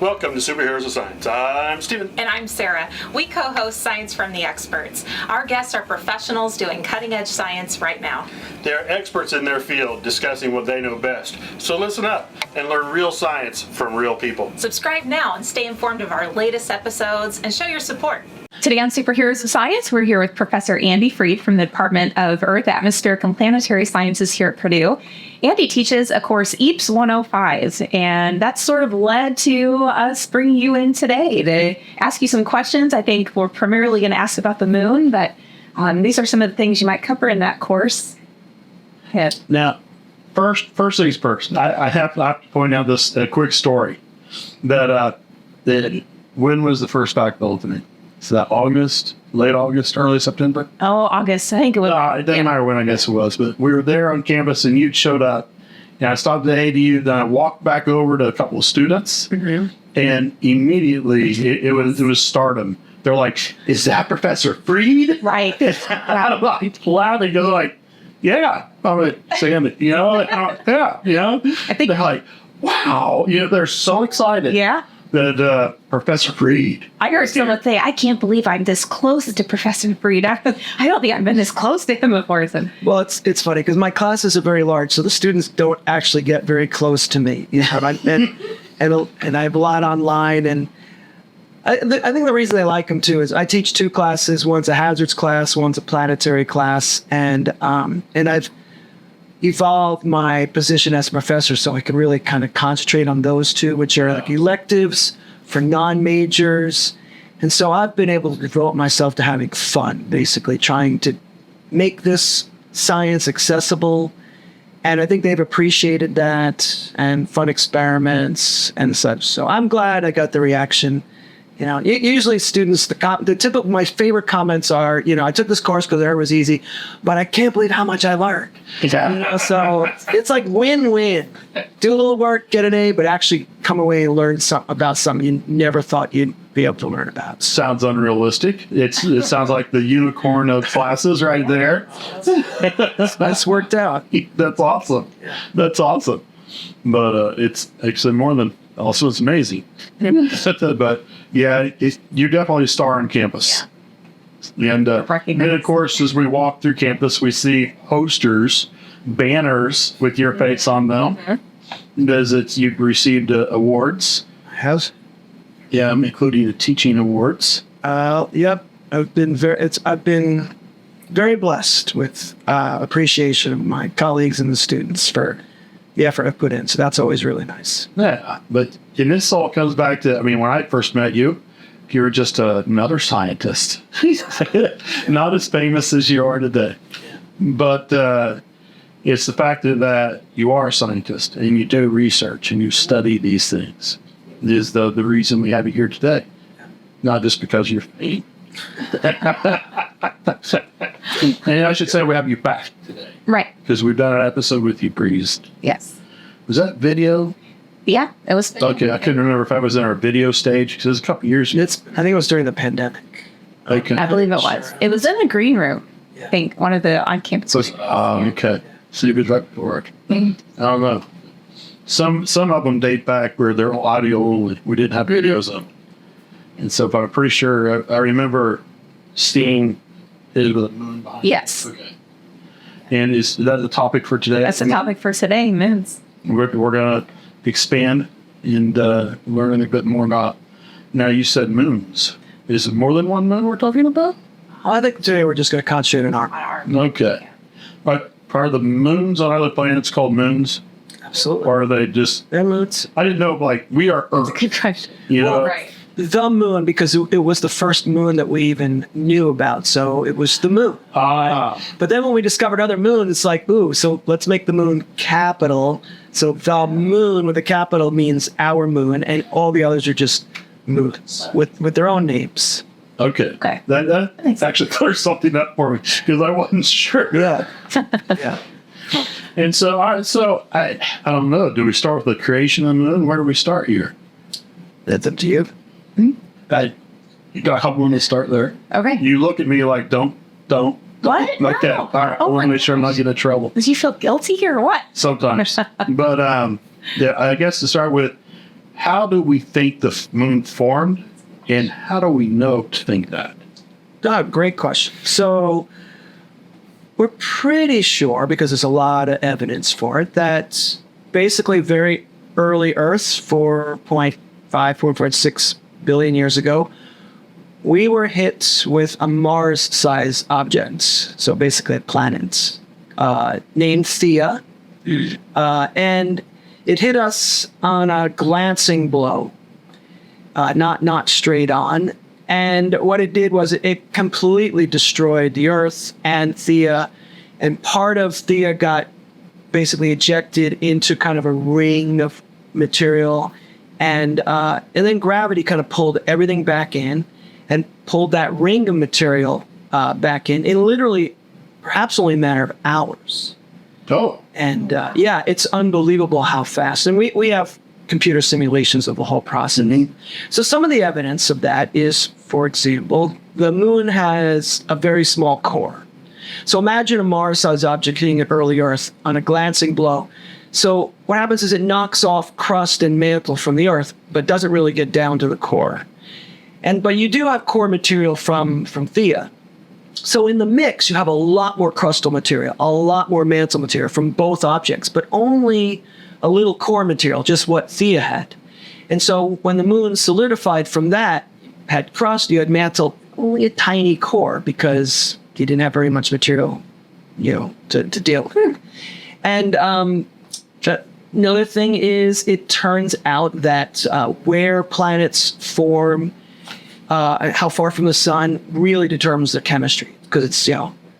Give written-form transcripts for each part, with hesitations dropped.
Welcome to Superheroes of Science. I'm Steven. And I'm Sarah. We co-host Science from the Experts. Our guests are professionals doing cutting-edge science right now. They're experts in their field discussing what they know best. So listen up and learn real science from real people. Subscribe now and stay informed of our latest episodes and show your support. Today on Superheroes of Science, we're here with Professor Andy Freed from the Department of Earth, Atmospheric, and Planetary Sciences here at Purdue. Andy teaches a course, EAPS 105, and that sort of led to us bringing you in today to ask you some questions. I think we're primarily going to ask about the moon, but these are some of the things you might cover in that course. Yeah. Now, first things first, I have to point out this quick story that when was the first fact bulletin? Is that August, late August, early September? Oh, August. I think it was. It doesn't matter when, I guess it was, but we were there on campus and you showed up. And I stopped at ADU, then I walked back over to a couple of students, and immediately it was stardom. They're like, "Is that Professor Freed?" Right. I'm like, loud, and go like, "Yeah." I'm saying, yeah. I think they're like, "Wow!" They're so excited. Yeah. That Professor Freed. I heard someone say, "I can't believe I'm this close to Professor Freed." I don't think I've been this close to him before. So. Well, it's funny because my classes are very large, so the students don't actually get very close to me. And I have a lot online, and I think the reason they like them too is I teach two classes. One's a hazards class, one's a planetary class, and I've evolved my position as a professor so I can really kind of concentrate on those two, which are like electives for non-majors. And so I've been able to devote myself to having fun, basically trying to make this science accessible. And I think they've appreciated that, and fun experiments and such. So I'm glad I got the reaction. Usually students, my favorite comments are, I took this course because it was easy, but I can't believe how much I learned. So it's like win-win. Do a little work, get an A, but actually come away and learn about something you never thought you'd be able to learn about. Sounds unrealistic. It sounds like the unicorn of classes right there. That's worked out. That's awesome. That's awesome. But it's actually more than also it's amazing. But yeah, you're definitely a star on campus. Yeah. And of course, as we walk through campus, we see posters, banners with your face on them. You've received awards. Has? Yeah, including the teaching awards. Yep. I've been very blessed with appreciation of my colleagues and the students for the effort I've put in. So that's always really nice. Yeah, but this all comes back to, when I first met you, you were just another scientist. Not as famous as you are today. But it's the fact that you are a scientist and you do research and you study these things is the reason we have you here today. Not just because you're and I should say we have you back today. Right. Because we've done an episode with you previously. Yes. Was that video? Yeah, it was. Okay, I couldn't remember if I was in our video stage because it was a couple years ago. I think it was during the pandemic. Okay. I believe it was. It was in the green room. I think one of the on-campus. Okay. So you was right before it. I don't know. Some of them date back where they're all audio only. We didn't have videos of them. And so I'm pretty sure I remember seeing it with a moon behind. Yes. Okay. And is that the topic for today? That's the topic for today, moons. We're going to expand and learn a bit more about. Now, you said moons. Is it more than one moon we're talking about? I think today we're just going to concentrate on our. Okay. Are the moons on other planets called moons? Absolutely. Or are they just... They're moons. I didn't know, we are Earth. Good question. Right. The moon, because it was the first moon that we even knew about, so it was the moon. But then when we discovered other moons, it's like, so let's make the moon capital. So the moon with a capital means our moon, and all the others are just moons with their own names. Okay. That actually clears something up for me, because I wasn't sure. Yeah. Yeah. And so I don't know, do we start with the creation of the moon? Where do we start here? That's up to you. You got a couple to start there. Okay. You look at me like, don't. What? Like that. No. All right. I want to make sure I'm not getting in trouble. Did you feel guilty or what? Sometimes. But, I guess to start with, how do we think the moon formed, and how do we know to think that? Great question. So we're pretty sure, because there's a lot of evidence for it, that basically very early Earth, 4.5, 4.6 billion years ago, we were hit with a Mars-sized object, so basically a planet, named Theia, and it hit us on a glancing blow, not straight on. And what it did was it completely destroyed the Earth and Theia, and part of Theia got basically ejected into kind of a ring of material, and then gravity kind of pulled everything back in and pulled that ring of material back in literally perhaps only a matter of hours. Oh. And yeah, it's unbelievable how fast. And we have computer simulations of the whole process. Mm-hmm. So some of the evidence of that is, for example, the moon has a very small core. So imagine a Mars-sized object hitting an early Earth on a glancing blow. So what happens is it knocks off crust and mantle from the Earth, but doesn't really get down to the core. But you do have core material from Theia. So in the mix, you have a lot more crustal material, a lot more mantle material from both objects, but only a little core material, just what Theia had. And so when the moon solidified from that, had crust, you had mantle, only a tiny core because you didn't have very much material, to deal with. And another thing is, it turns out that where planets form, how far from the sun really determines their chemistry, because it's,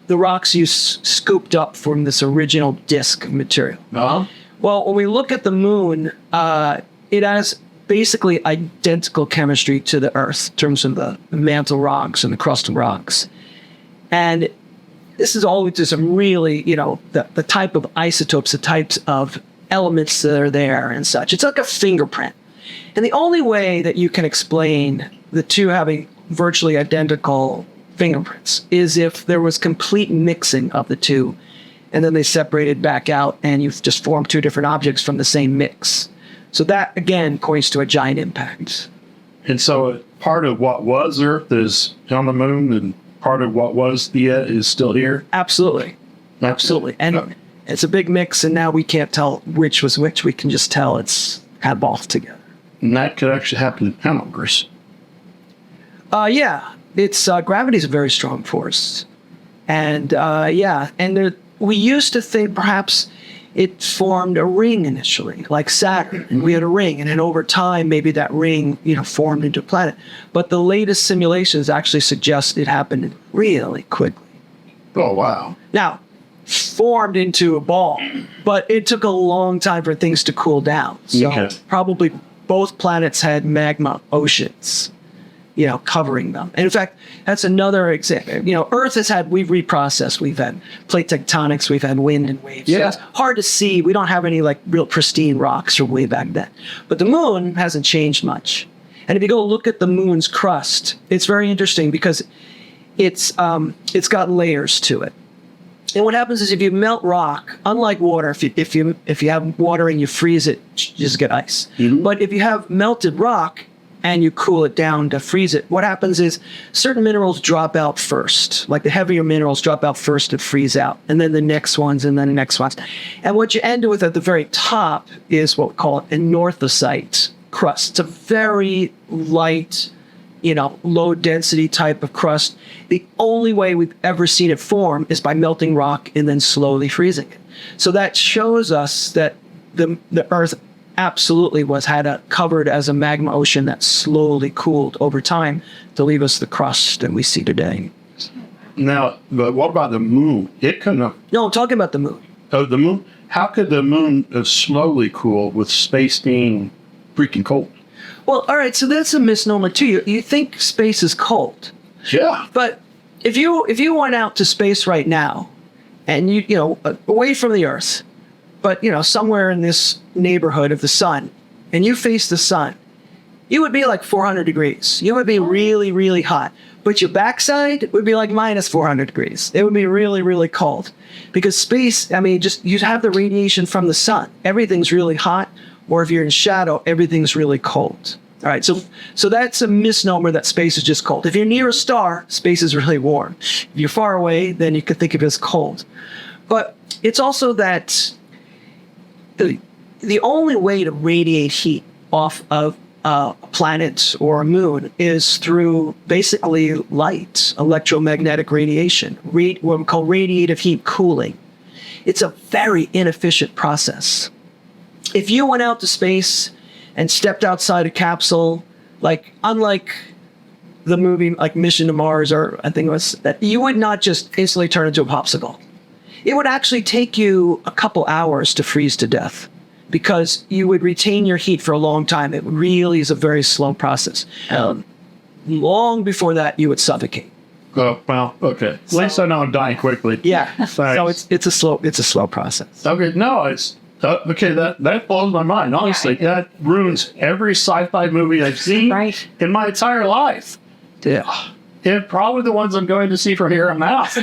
the rocks you scooped up from this original disk of material. Uh-huh. Well, when we look at the moon, it has basically identical chemistry to the Earth in terms of the mantle rocks and the crustal rocks. And this is all just some really, the type of isotopes, the types of elements that are there and such. It's like a fingerprint. And the only way that you can explain the two having virtually identical fingerprints is if there was complete mixing of the two, and then they separated back out, and you've just formed two different objects from the same mix. So that, again, points to a giant impact. And so part of what was Earth is on the moon, and part of what was Theia is still here? Absolutely. Absolutely. And it's a big mix, and now we can't tell which was which. We can just tell it's kind of all together. And that could actually happen in Congress. Yeah. It's gravity is a very strong force. And we used to think perhaps it formed a ring initially, like Saturn. And we had a ring, and then over time, maybe that ring, formed into a planet. But the latest simulations actually suggest it happened really quickly. Oh, wow. Now, formed into a ball, but it took a long time for things to cool down. So probably both planets had magma oceans, covering them. And in fact, that's another example. Earth we've reprocessed, we've had plate tectonics, we've had wind and waves. Yeah. So it's hard to see. We don't have any real pristine rocks from way back then. But the moon hasn't changed much. And if you go look at the moon's crust, it's very interesting because it's got layers to it. And what happens is if you melt rock, unlike water, if you have water and you freeze it, you just get ice. Mm-hmm. But if you have melted rock and you cool it down to freeze it, what happens is certain minerals drop out first. Like the heavier minerals drop out first to freeze out, and then the next ones, and then the next ones. And what you end with at the very top is what we call an anorthosite crust. It's a very light, low density type of crust. The only way we've ever seen it form is by melting rock and then slowly freezing it. So that shows us that the Earth absolutely covered as a magma ocean that slowly cooled over time to leave us the crust that we see today. Now, but what about the moon? It couldn't have... No, I'm talking about the moon. Oh, the moon? How could the moon have slowly cooled with space being freaking cold? Well, all right, so that's a misnomer too. You think space is cold. Yeah. But if you went out to space right now and away from the Earth, but somewhere in this neighborhood of the sun, and you face the sun, you would be like 400 degrees. You would be really, really hot. But your backside would be like minus 400 degrees. It would be really, really cold. Because space, you'd have the radiation from the sun. Everything's really hot. or if you're in shadow, everything's really cold. All right, so that's a misnomer that space is just cold. If you're near a star, space is really warm. If you're far away, then you could think of it as cold. But it's also that the only way to radiate heat off of a planet or a moon is through basically light, electromagnetic radiation, what we call radiative heat cooling. It's a very inefficient process. If you went out to space and stepped outside a capsule, like unlike the movie like Mission to Mars, or I think it was, that you would not just instantly turn into a popsicle. It would actually take you a couple hours to freeze to death because you would retain your heat for a long time. It really is a very slow process. Long before that, you would suffocate. Oh, well, okay. At least I know I'm dying quickly. Yeah. Thanks. So it's a slow process. Okay, no, it's okay. That blows my mind. Honestly, that ruins every sci-fi movie I've seen Right. in my entire life, Yeah. and probably the ones I'm going to see from here on out.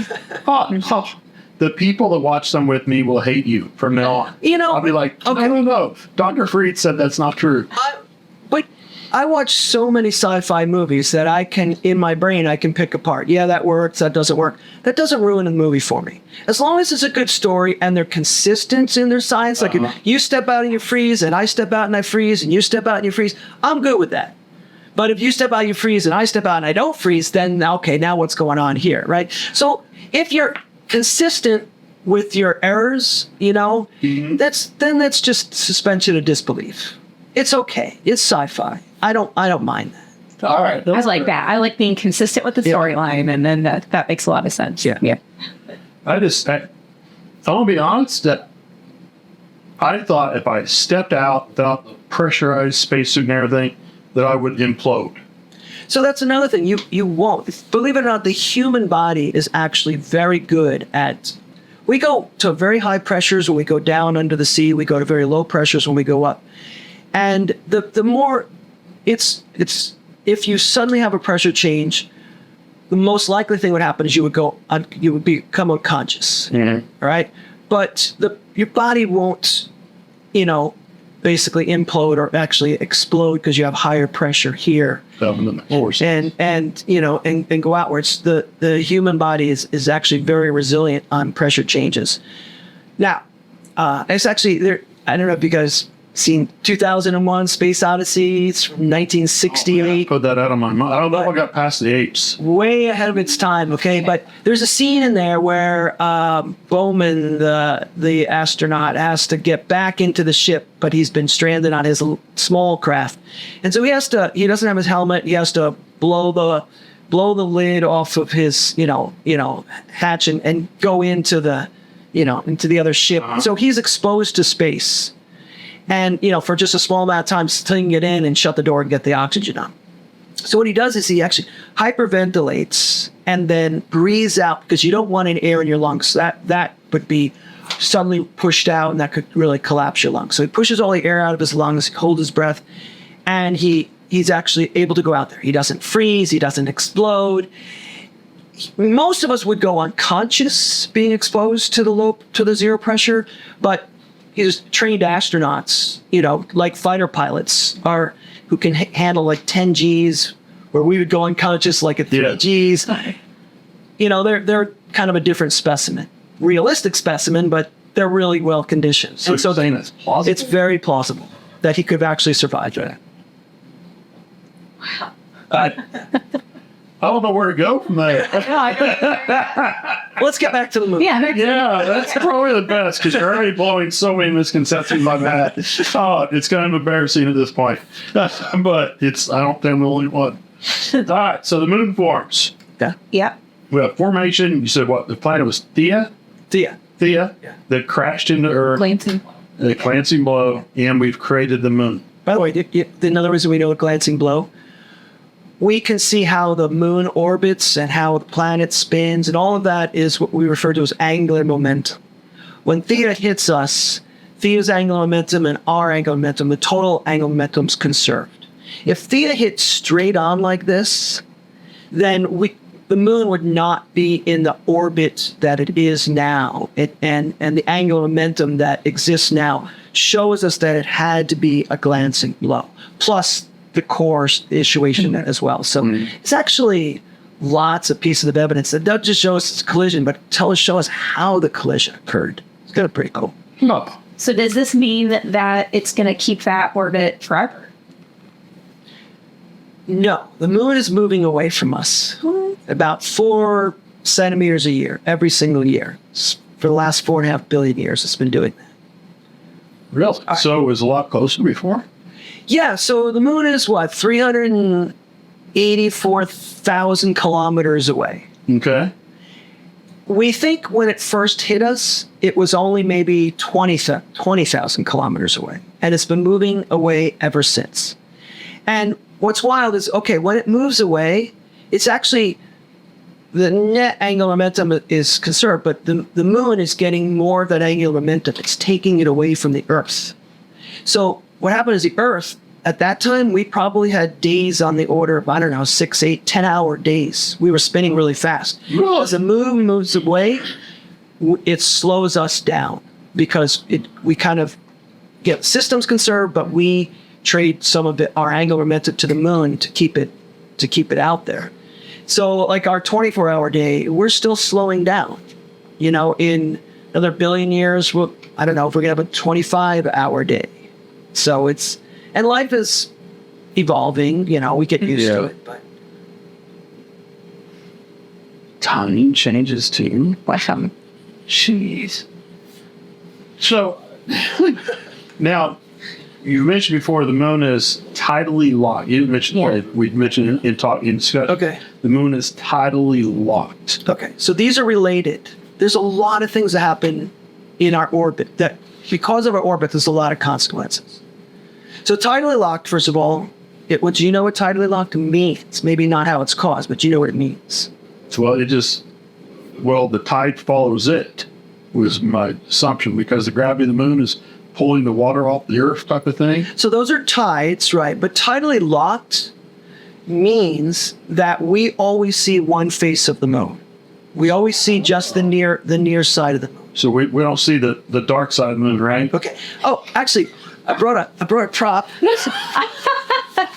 The people that watch them with me will hate you from now on. You know, I'll be like, okay. I don't know. Dr. Fried said that's not true. But I watch so many sci-fi movies that I can, in my brain, I can pick apart. Yeah, that works. That doesn't work. That doesn't ruin the movie for me. As long as it's a good story and they're consistent in their science, like if you step out and you freeze, and I step out and I freeze, and you step out and you freeze, I'm good with that. But if you step out, you freeze, and I step out and I don't freeze, then okay, now what's going on here, right? So if you're consistent with your errors, that's just suspension of disbelief. It's okay. It's sci-fi. I don't mind that. All right. I like that. I like being consistent with the storyline, and then that makes a lot of sense. Yeah. I'm gonna be honest that I thought if I stepped out without the pressurized spacesuit and everything, that I would implode. So that's another thing. You won't. Believe it or not, the human body is actually very good at. We go to very high pressures when we go down under the sea. We go to very low pressures when we go up. And the more it's if you suddenly have a pressure change, the most likely thing would happen is you would become unconscious. Mm-hmm. All right, but your body won't, basically implode or actually explode because you have higher pressure here and go outwards. The human body is actually very resilient on pressure changes. Now, it's actually there. I don't know if you guys seen 2001 Space Odyssey. It's from 1968. Put that out of my mind. I don't know if I got past the apes. Way ahead of its time, okay? But there's a scene in there where Bowman, the astronaut, has to get back into the ship, but he's been stranded on his small craft. And so he doesn't have his helmet. He has to blow the lid off of his, hatch and go into the other ship. So he's exposed to space. And, for just a small amount of time, till he can get in and shut the door and get the oxygen on. So what he does is he actually hyperventilates and then breathes out, because you don't want any air in your lungs. That would be suddenly pushed out, and that could really collapse your lungs. So he pushes all the air out of his lungs, holds his breath, and he's actually able to go out there. He doesn't freeze. He doesn't explode. Most of us would go unconscious being exposed to the zero pressure, but these trained astronauts, like fighter pilots, who can handle like 10 Gs, where we would go unconscious like at 3 Gs. They're kind of a different specimen, realistic specimen, but they're really well conditioned. So it's plausible? It's very plausible that he could have actually survived that. I don't know where to go from there. Let's get back to the movie. Yeah. Yeah, that's probably the best, because you're already blowing so many misconceptions by that. Oh, it's kind of embarrassing at this point. But I don't think I'm the only one. All right, so the moon forms. Yeah. Yeah. We have formation. You said what? The planet was Theia? Thea. Yeah. That crashed into Earth. Lansing. A glancing blow, and we've created the moon. By the way, another reason we know a glancing blow, we can see how the moon orbits and how the planet spins, and all of that is what we refer to as angular momentum. When theta hits us, theta's angular momentum and our angular momentum, the total angular momentum is conserved. If theta hits straight on like this, then the moon would not be in the orbit that it is now. And the angular momentum that exists now shows us that it had to be a glancing blow, plus the core situation as well. So it's actually lots of pieces of evidence that don't just show us it's a collision, but show us how the collision occurred. It's kind of pretty cool. Oh, So does this mean that it's going to keep that orbit forever? No, the moon is moving away from us about 4 centimeters a year, every single year. For the last 4.5 billion years, it's been doing that. really? So it was a lot closer before? Yeah, so the moon is what, 384,000 kilometers away. Okay. We think when it first hit us, it was only maybe 20,000 kilometers away. And it's been moving away ever since. And what's wild is, okay, when it moves away, it's actually, the net angular momentum is conserved, but the moon is getting more of that angular momentum. It's taking it away from the Earth. So what happened is the Earth, at that time, we probably had days on the order of, 6, 8, 10-hour days. We were spinning really fast. As the moon moves away, it slows us down because we kind of get systems conserved, but we trade some of our angular momentum to the moon to keep it out there. So like our 24-hour day, we're still slowing down. In another billion years, I don't know if we're going to have a 25-hour day. So and life is evolving, we get used to it. But Time changes too. Wow. Jeez. So now, you mentioned before the moon is tidally locked. You mentioned we mentioned in discussion. Okay. The moon is tidally locked. okay, so these are related. There's a lot of things that happen in our orbit that, because of our orbit, there's a lot of consequences. So tidally locked, first of all, do you know what tidally locked means? Maybe not how it's caused, but you know what it means. Well, the tide follows it, was my assumption, because the gravity of the moon is pulling the water off the Earth type of thing. So those are tides, right? But tidally locked means that we always see one face of the moon. We always see just the near side of the moon. So we don't see the dark side of the moon, right? Okay. Oh, actually, I brought a prop.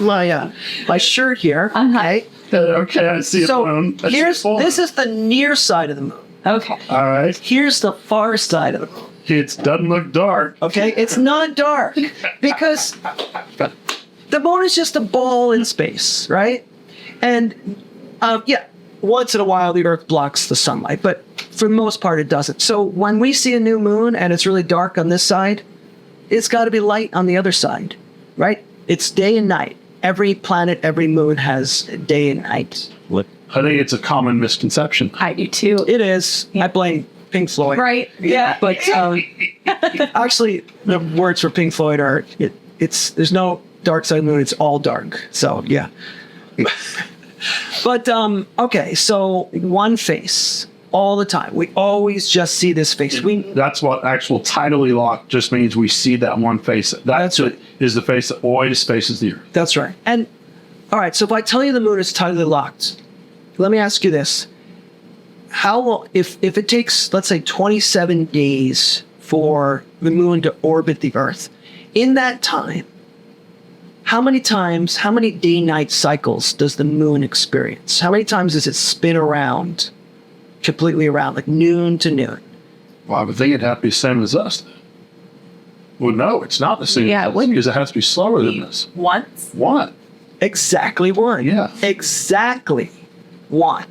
My shirt here. Okay. Okay, I see So the moon. this is the near side of the moon. Okay. All right. Here's the far side of the moon. It doesn't look dark. Okay, it's not dark because the moon is just a ball in space, right? And once in a while the Earth blocks the sunlight, but for the most part it doesn't. So when we see a new moon and it's really dark on this side, it's got to be light on the other side, right? It's day and night. Every planet, every moon has day and night. I think it's a common misconception. I do too. It is. I blame Pink Floyd. Right. Yeah, but actually, the words for Pink Floyd are there's no dark side of the moon. It's all dark. So yeah. But okay, so one face all the time. We always just see this face. That's what actual tidally locked just means. We see that one face. That's right. Is the face that always faces the Earth. That's right. And all right, so if I tell you the moon is tidally locked, let me ask you this. How long, if it takes, let's say, 27 days for the moon to orbit the Earth, in that time, how many day-night cycles does the moon experience? How many times does it spin around, completely around, like noon to noon? Well, I would think it'd have to be the same as us. Well, no, it's not the same. Yeah, it wouldn't. Because it has to be slower than this. Once? What? Exactly one. Yeah. Exactly one.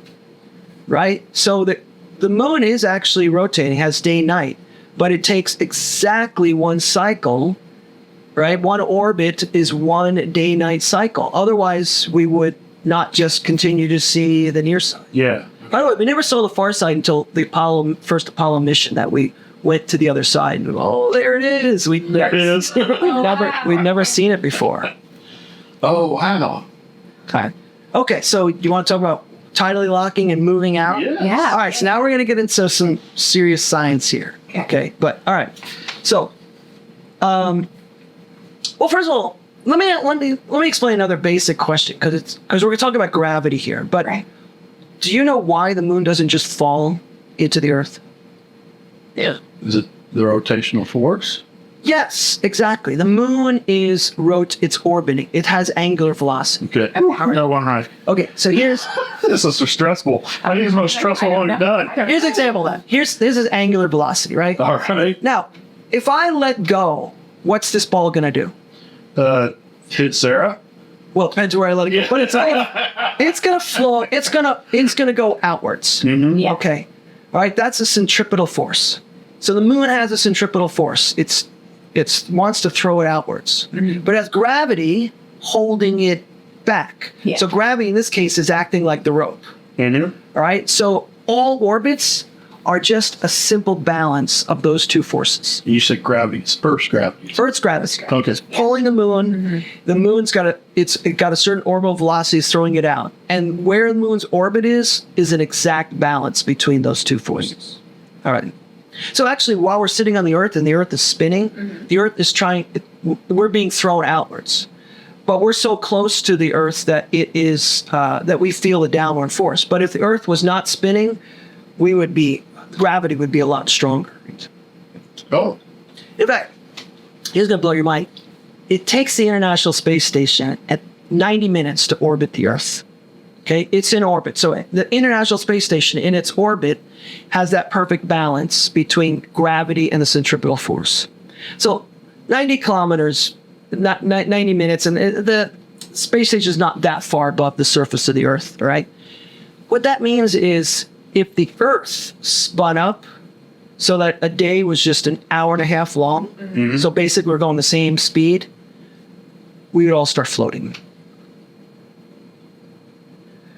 Right? So the moon is actually rotating, has day-night, but it takes exactly one cycle, right? One orbit is one day-night cycle. Otherwise, we would not just continue to see the near side. Yeah. By the way, we never saw the far side until the first Apollo mission that we went to the other side. And, oh, there it is. There it is. We'd never seen it before. Oh, wow. Okay, so you want to talk about tidally locking and moving out? Yeah. All right, so now we're going to get into some serious science here. Okay, but all right. So, well, first of all, let me explain another basic question because we're going to talk about gravity here. But Right. Do you know why the moon doesn't just fall into the Earth? Is it the rotational force? Yes, exactly. The moon is it's orbiting. It has angular velocity. Okay. No one right. Okay, so here's This is so stressful. I think it's the most stressful one we've done. here's an example of that. This is angular velocity, right? All right. Now, if I let go, what's this ball gonna do? Hit Sarah. Well, it depends where I let it go, but it's gonna flow. It's gonna go outwards. Yeah. Okay, all right. That's a centripetal force. So the moon has a centripetal force. It wants to throw it outwards, but it has gravity holding it back. Yeah. So gravity in this case is acting like the rope. Mm-hmm. All right. So all orbits are just a simple balance of those two forces. You said gravity. It's first gravity. Earth's gravity. Okay. Pulling the moon. The moon's got a certain orbital velocity is throwing it out. And where the moon's orbit is an exact balance between those two forces. All right. So actually, while we're sitting on the Earth and the Earth is spinning, the Earth is we're being thrown outwards. But we're so close to the Earth that that we feel the downward force. But if the Earth was not spinning, gravity would be a lot stronger. Oh. In fact, here's going to blow your mind. It takes the International Space Station at 90 minutes to orbit the Earth. Okay, it's in orbit. So the International Space Station in its orbit has that perfect balance between gravity and the centripetal force. So 90 kilometers, 90 minutes, and the space station is not that far above the surface of the Earth, all right? What that means is if the Earth spun up so that a day was just an hour and a half long, so basically we're going the same speed, we would all start floating.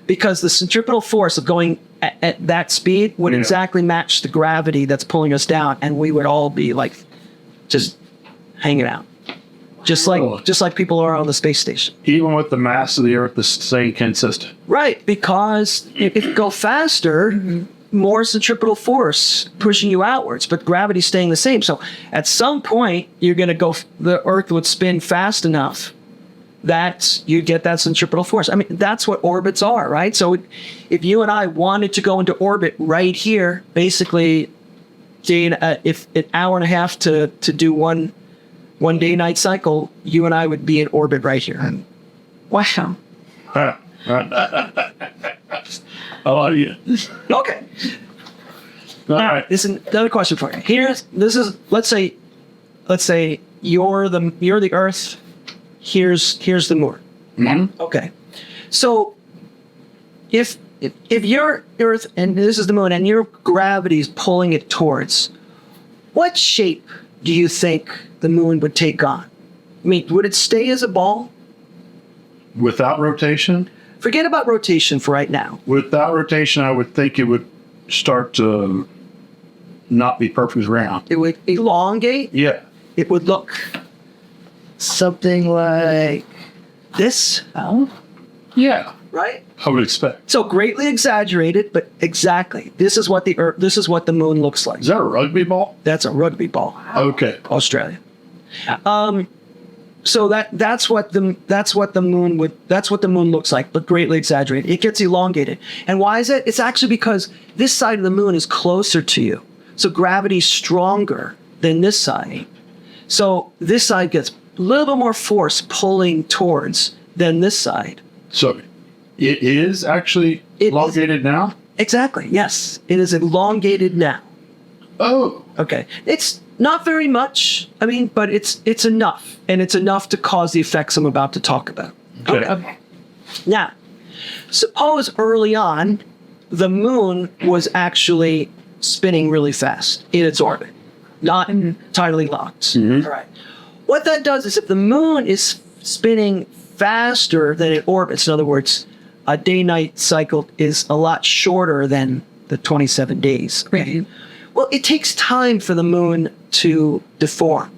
Because the centripetal force of going at that speed would exactly match the gravity that's pulling us down, and we would all be like just hanging out. Just like people are on the space station. Even with the mass of the Earth, the staying consistent. Right, because if you go faster, more centripetal force pushing you outwards, but gravity's staying the same. So at some point, the Earth would spin fast enough that you get that centripetal force. I mean, that's what orbits are, right? So if you and I wanted to go into orbit right here, basically, if an hour and a half to do one day-night cycle, you and I would be in orbit right here. Wow. I love you. Okay. All right. This is another question for you. Let's say you're the Earth. Here's the moon. Mm-hmm. Okay. So if you're Earth and this is the moon and your gravity is pulling it towards, what shape do you think the moon would take on? I mean, would it stay as a ball? Without rotation? Forget about rotation for right now. Without rotation, I would think it would start to not be perfectly round. It would elongate. Yeah. It would look something like this. Oh. Yeah. Right? I would expect. So greatly exaggerated, but exactly. This is what the moon looks like. Is that a rugby ball? That's a rugby ball. Okay. Australia. So that's what the moon looks like, but greatly exaggerated. It gets elongated. And why is it? It's actually because this side of the moon is closer to you. So gravity's stronger than this side. So this side gets a little bit more force pulling towards than this side. So it is actually elongated now? Exactly. Yes. It is elongated now. Oh. Okay. It's not very much. I mean, but it's enough. And it's enough to cause the effects I'm about to talk about. Okay. Now, suppose early on, the moon was actually spinning really fast in its orbit, not tidally locked. All right. What that does is if the moon is spinning faster than it orbits, in other words, a day-night cycle is a lot shorter than the 27 days. Right. Well, it takes time for the moon to deform,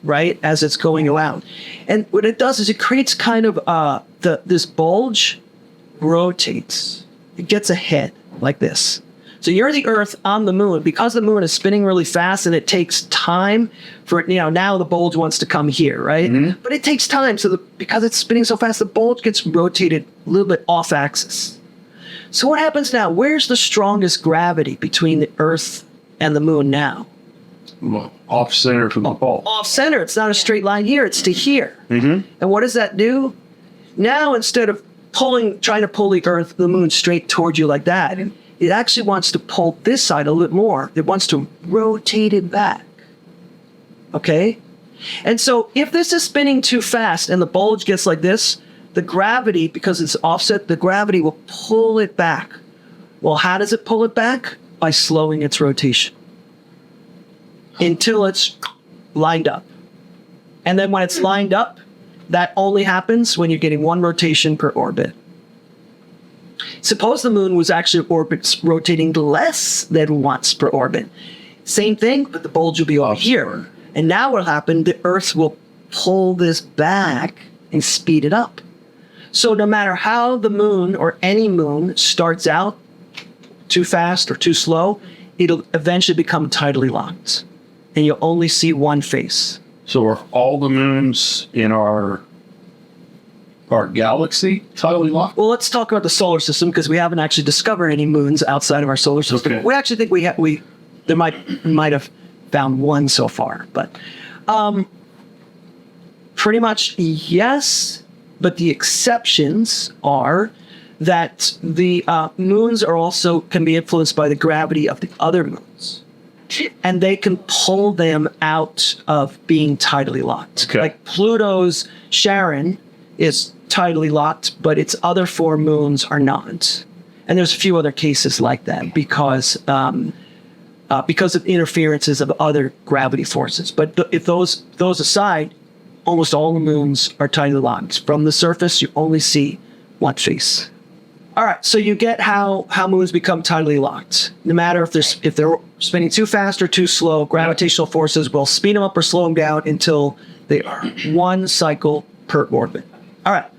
right, as it's going around. And what it does is it creates kind of this bulge rotates. It gets ahead like this. So you're the Earth on the moon. Because the moon is spinning really fast and it takes time for it, now the bulge wants to come here, right? Mm-hmm. But it takes time. So because it's spinning so fast, the bulge gets rotated a little bit off axis. So what happens now? Where's the strongest gravity between the Earth and the moon now? Well, off center from the pole. Off center. It's not a straight line here. It's to here. Mm-hmm. And what does that do? Now, instead of trying to pull the Earth, the moon straight towards you like that, it actually wants to pull this side a little bit more. It wants to rotate it back. Okay? And so if this is spinning too fast and the bulge gets like this, the gravity, because it's offset, the gravity will pull it back. Well, how does it pull it back? By slowing its rotation until it's lined up. And then when it's lined up, that only happens when you're getting one rotation per orbit. Suppose the moon was actually rotating less than once per orbit. Same thing, but the bulge will be over here. And now what will happen, the Earth will pull this back and speed it up. So no matter how the moon or any moon starts out too fast or too slow, it'll eventually become tidally locked. And you'll only see one face. So are all the moons in our galaxy tidally locked? Well, let's talk about the solar system because we haven't actually discovered any moons outside of our solar system. Okay. We actually think we might have found one so far, but pretty much yes. But the exceptions are that the moons are also can be influenced by the gravity of the other moons, and they can pull them out of being tidally locked. Okay. Like Pluto's Charon is tidally locked, but its other four moons are not. And there's a few other cases like that because of interferences of other gravity forces. But if those aside, almost all the moons are tidally locked. From the surface, you only see one face. All right, so you get how moons become tidally locked. No matter if they're spinning too fast or too slow, gravitational forces will speed them up or slow them down until they are one cycle per orbit. All right,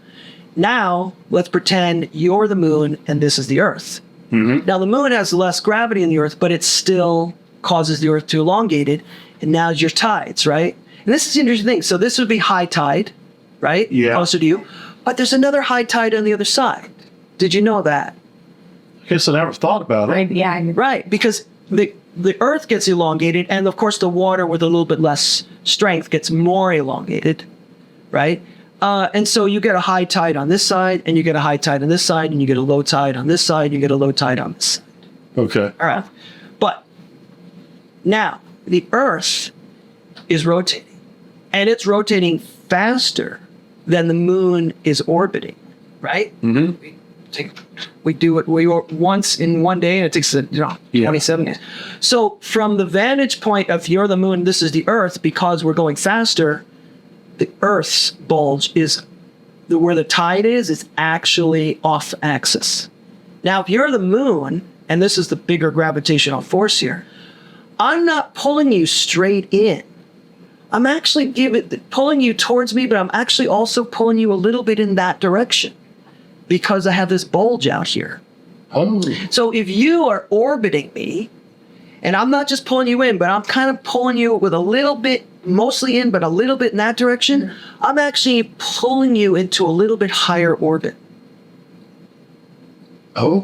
now let's pretend you're the moon and this is the Earth. Mm-hmm. Now the moon has less gravity than the Earth, but it still causes the Earth to elongate it, and now your tides, right? And this is the interesting thing. So this would be high tide, right? Yeah. Closer to you. But there's another high tide on the other side. Did you know that? I guess I never thought about it. Yeah. Right, because the Earth gets elongated, and of course the water with a little bit less strength gets more elongated, right? And so you get a high tide on this side, and you get a high tide on this side, and you get a low tide on this side, and you get a low tide on this side. Okay. All right. But now the Earth is rotating, and it's rotating faster than the moon is orbiting, right? Mm-hmm. We do it once in one day, and it takes 27 days. So from the vantage point of you're the moon, this is the Earth, because we're going faster, the Earth's bulge is where the tide is actually off axis. Now, if you're the moon, and this is the bigger gravitational force here, I'm not pulling you straight in. I'm actually pulling you towards me, but I'm actually also pulling you a little bit in that direction because I have this bulge out here. Oh. So if you are orbiting me, and I'm not just pulling you in, but I'm kind of pulling you with a little bit, mostly in, but a little bit in that direction, I'm actually pulling you into a little bit higher orbit. Oh.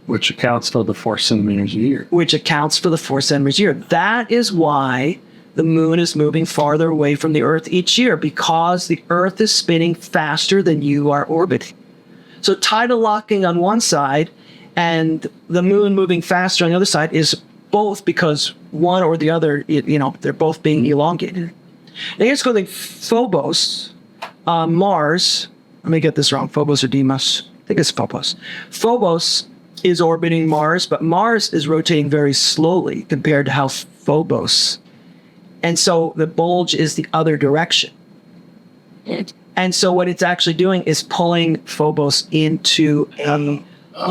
Which accounts for the 4 centimeters a year. Which accounts for the 4 centimeters a year. That is why the moon is moving farther away from the Earth each year, because the Earth is spinning faster than you are orbiting. So tidal locking on one side and the moon moving faster on the other side is both because one or the other, they're both being elongated. Now here's the thing. Phobos, Mars, let me get this wrong, Phobos or Deimos, I think it's Phobos. Phobos is orbiting Mars, but Mars is rotating very slowly compared to how Phobos. And so the bulge is the other direction. And so what it's actually doing is pulling Phobos into a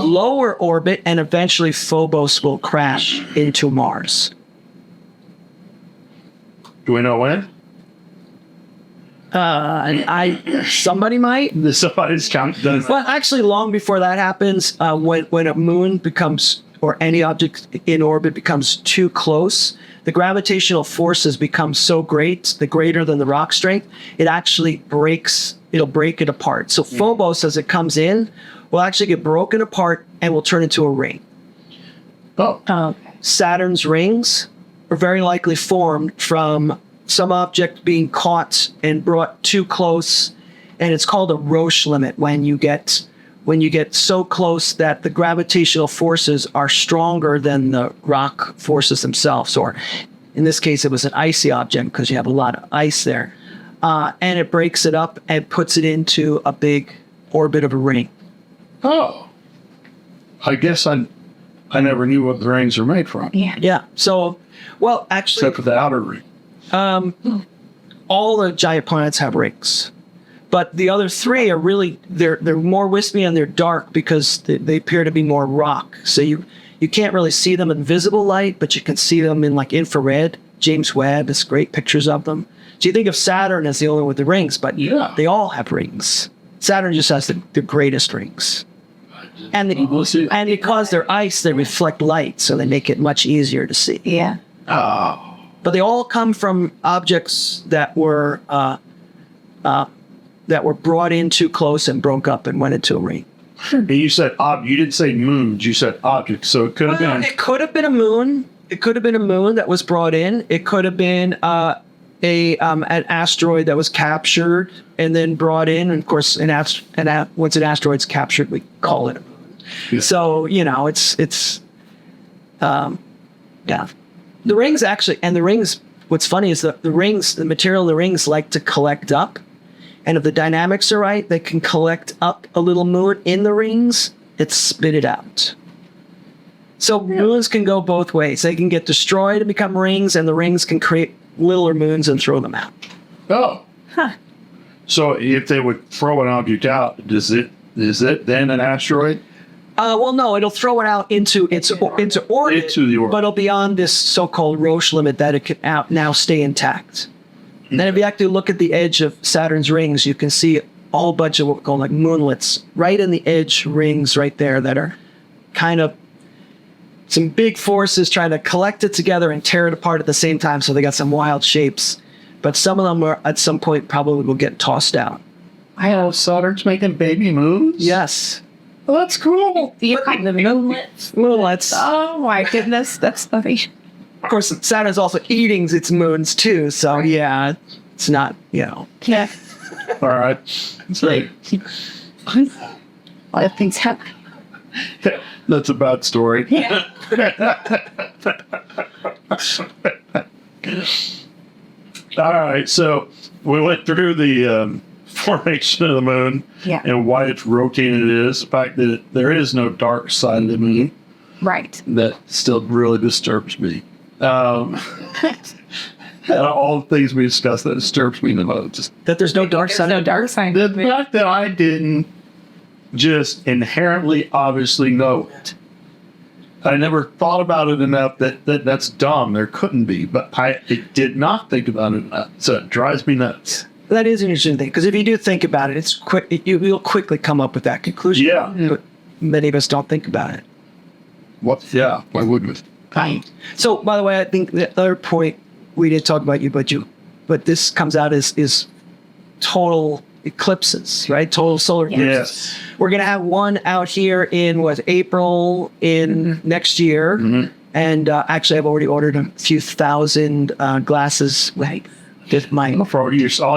lower orbit, and eventually Phobos will crash into Mars. Do we know when? Somebody might. Somebody's counting. Well, actually, long before that happens, when a moon becomes, or any object in orbit becomes too close, the gravitational forces become so great, the greater than the rock strength, it actually breaks it'll break it apart. So Phobos, as it comes in, will actually get broken apart and will turn into a ring. Oh, Okay. Saturn's rings are very likely formed from some object being caught and brought too close, and it's called a Roche limit when you get so close that the gravitational forces are stronger than the rock forces themselves, or in this case it was an icy object because you have a lot of ice there, and it breaks it up and puts it into a big orbit of a ring. oh. I guess I never knew what the rings are made from, Yeah. So, well, actually, except for the outer ring. all the giant planets have rings, but the other three are really they're more wispy and they're dark because they appear to be more rock. So you can't really see them in visible light, but you can see them in like infrared. James Webb has great pictures of them. So you think of Saturn as the only one with the rings, but Yeah. they all have rings. Saturn just has the greatest rings. And, and because they're ice, they reflect light, so they make it much easier to see. Yeah. Oh. But they all come from objects that were brought in too close and broke up and went into a ring. And you said you didn't say moons, you said objects, so it could have been. It could have been a moon. It could have been a moon that was brought in. It could have been an asteroid that was captured and then brought in. And of course, once an asteroid's captured, we call it a moon. Yeah. So yeah. The rings actually, and the rings. What's funny is the rings, the material in the rings, like to collect up. And if the dynamics are right, they can collect up a little moon in the rings and spit it out. So moons can go both ways. They can get destroyed and become rings, and the rings can create littler moons and throw them out. Oh. So if they would throw an object out, is it then an asteroid? Well, no, it'll throw it out into orbit, Into the orbit. but it'll be on this so-called Roche limit that it can now stay intact. And then if you actually look at the edge of Saturn's rings, you can see a whole bunch of what we call like moonlets right in the edge rings right there that are kind of some big forces trying to collect it together and tear it apart at the same time. So they got some wild shapes, but some of them are at some point probably will get tossed out. Oh, Saturn's making baby moons? Yes. Well, that's cool. The moonlets. Moonlets. Oh my goodness, that's funny. Of course, Saturn's also eating its moons too. So yeah, it's not, Yeah. All right. Like, a lot of things happen. That's a bad story. Yeah. All right. So we went through the formation of the moon Yeah. and why it's rotating it is. The fact that there is no dark side of the moon. Right. That still really disturbs me. And all the things we discussed that disturbs me the most. that there's no dark There's side. no dark side. The fact that I didn't just inherently obviously know it. I never thought about it enough that's dumb. There couldn't be, but I did not think about it enough. So it drives me nuts. That is an interesting thing because if you do think about it, it's quick. You'll quickly come up with that conclusion. Yeah. But many of us don't think about it. What? Yeah. Why wouldn't we? So, by the way, I think the other point we didn't talk about but this comes out is total eclipses, right? Total solar eclipses. Yes. We're gonna have one out here in April in next year, and actually, I've already ordered a few thousand glasses. Like, with my For all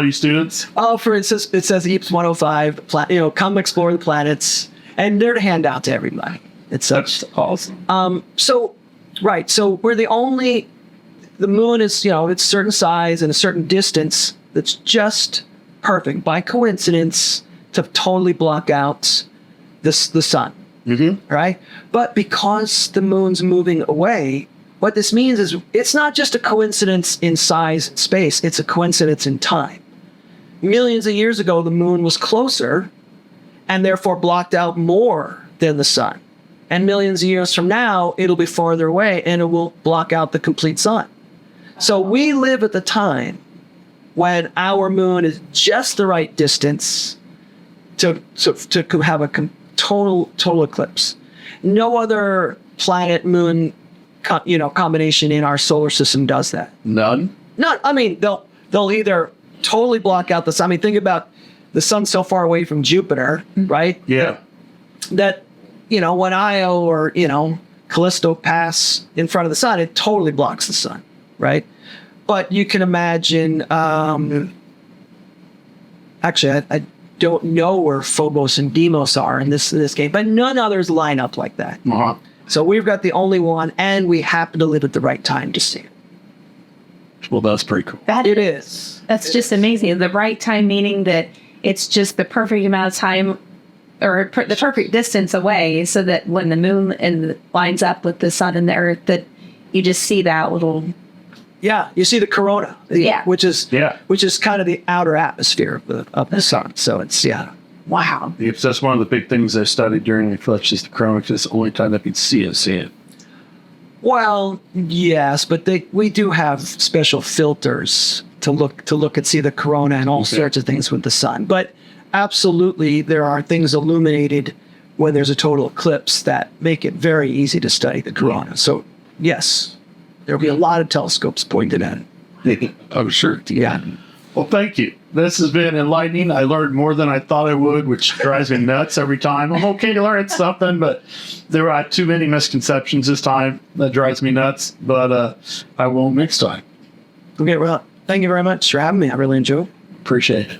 you students? for instance, it says EAPS 105. Come explore the planets, and they're to hand out to everybody. It's such. That's awesome. So we're the moon is, it's a certain size and a certain distance that's just perfect by coincidence to totally block out the sun. Mm-hmm. Right? But because the moon's moving away, what this means is it's not just a coincidence in size and space, it's a coincidence in time. Millions of years ago, the moon was closer and therefore blocked out more than the sun. And millions of years from now, it'll be farther away and it will block out the complete sun. So we live at the time when our moon is just the right distance to have a total eclipse. No other planet moon combination in our solar system does that. None? None. I mean, they'll either totally block out the sun. I mean, think about the sun's so far away from Jupiter, right? Yeah. That, when Io or, Callisto pass in front of the sun, it totally blocks the sun, right? But you can imagine, actually, I don't know where Phobos and Deimos are in this game, but none others line up like that. Uh-huh. So we've got the only one, and we happen to live at the right time to see it. Well, that's pretty cool. It is. That's just amazing. The right time meaning that it's just the perfect amount of time or the perfect distance away so that when the moon lines up with the sun and the earth, that you just see that little... Yeah, you see the corona, Yeah. which is kind of the outer atmosphere of the sun. So it's, Wow. It's that's one of the big things I studied during the eclipse is the corona, because it's the only time that you can see it. Well, yes, but we do have special filters to look and see the corona and all sorts of things with the sun. But absolutely, there are things illuminated when there's a total eclipse that make it very easy to study the corona. So, yes, there'll be a lot of telescopes pointed at it. Oh, sure. Yeah. Well, thank you. This has been enlightening. I learned more than I thought I would, which drives me nuts every time. I'm okay to learn something, but there are too many misconceptions this time. That drives me nuts, but I won't next time. Okay, well, thank you very much for having me. I really enjoyed it. Appreciate it.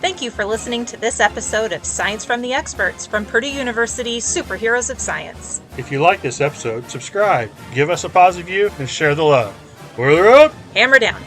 Thank you for listening to this episode of Science from the Experts from Purdue University's Superheroes of Science. If you like this episode, subscribe, give us a positive review, and share the love. Boiler up! Hammer down.